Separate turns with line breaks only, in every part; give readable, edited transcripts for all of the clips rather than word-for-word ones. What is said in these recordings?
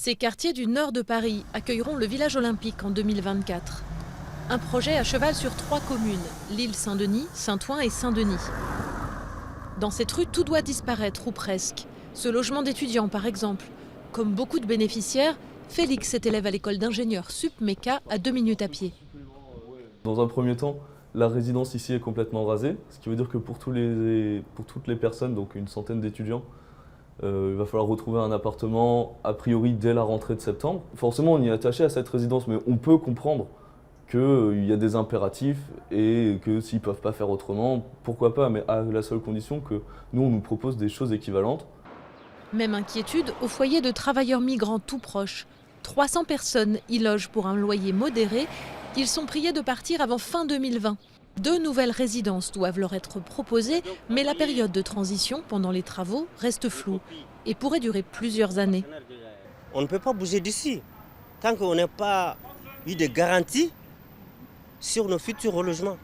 Ces quartiers du nord de Paris accueilleront le village olympique en 2024. Un projet à cheval sur 3 communes, Lille-Saint-Denis, Saint-Ouen et Saint-Denis. Dans cette rue, tout doit disparaître, ou presque. Ce logement d'étudiants, par exemple. Comme beaucoup de bénéficiaires, Félix est élève à l'école d'ingénieurs Sup-Méca à 2 minutes à pied.
Dans un premier temps, la résidence ici est complètement rasée, ce qui veut dire que pour toutes les personnes, donc une centaine d'étudiants, il va falloir retrouver un appartement a priori dès la rentrée de septembre. Forcément, on y est attaché à cette résidence, mais on peut comprendre qu'il y a des impératifs et que s'ils ne peuvent pas faire autrement, pourquoi pas, mais à la seule condition que nous, on nous propose des choses équivalentes.
Même inquiétude au foyer de travailleurs migrants tout proches. 300 personnes y logent pour un loyer modéré. Ils sont priés de partir avant fin 2020. 2 nouvelles résidences doivent leur être proposées, mais la période de transition pendant les travaux reste floue et pourrait durer plusieurs années.
On ne peut pas bouger d'ici tant qu'on n'a pas eu de garanties sur nos futurs relogements.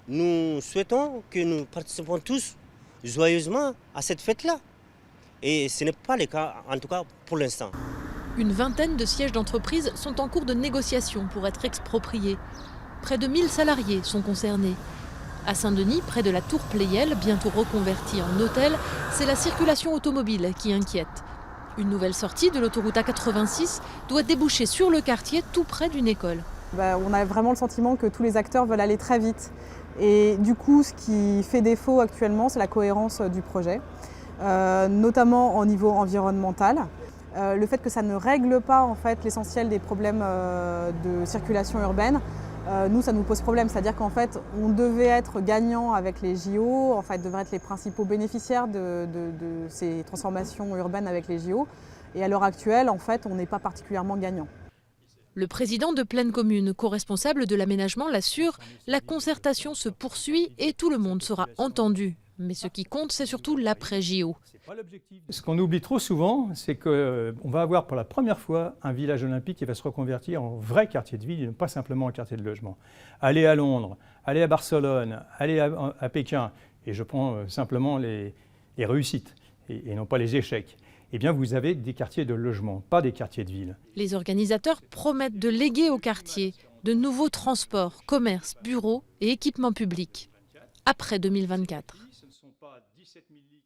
Nous souhaitons que nous participons tous joyeusement à cette fête-là. Et ce n'est pas le cas, en tout cas pour l'instant.
Une vingtaine de sièges d'entreprise sont en cours de négociation pour être expropriés. Près de 1000 salariés sont concernés. À Saint-Denis, près de la tour Pleyel, bientôt reconvertie en hôtel, c'est la circulation automobile qui inquiète. Une nouvelle sortie de l'autoroute A86 doit déboucher sur le quartier tout près d'une école.
On a vraiment le sentiment que tous les acteurs veulent aller très vite. Et du coup, ce qui fait défaut actuellement, c'est la cohérence du projet, notamment au niveau environnemental. Le fait que ça ne règle pas en fait, l'essentiel des problèmes de circulation urbaine, nous, ça nous pose problème. C'est-à-dire qu'en fait, on devait être gagnant avec les JO, en fait, devrait être les principaux bénéficiaires de ces transformations urbaines avec les JO. Et à l'heure actuelle, en fait, on n'est pas particulièrement gagnant.
Le président de Plaine Commune, co-responsable de l'aménagement, l'assure, la concertation se poursuit et tout le monde sera entendu. Mais ce qui compte, c'est surtout l'après-JO.
Ce qu'on oublie trop souvent, c'est qu'on va avoir pour la première fois un village olympique qui va se reconvertir en vrai quartier de ville et non pas simplement un quartier de logement. Aller à Londres, aller à Barcelone, aller à Pékin, et je prends simplement les réussites et non pas les échecs. Eh bien, vous avez des quartiers de logement, pas des quartiers de ville.
Les organisateurs promettent de léguer au quartier de nouveaux transports, commerces, bureaux et équipements publics après 2024.
Ce ne sont pas 17 000 lits.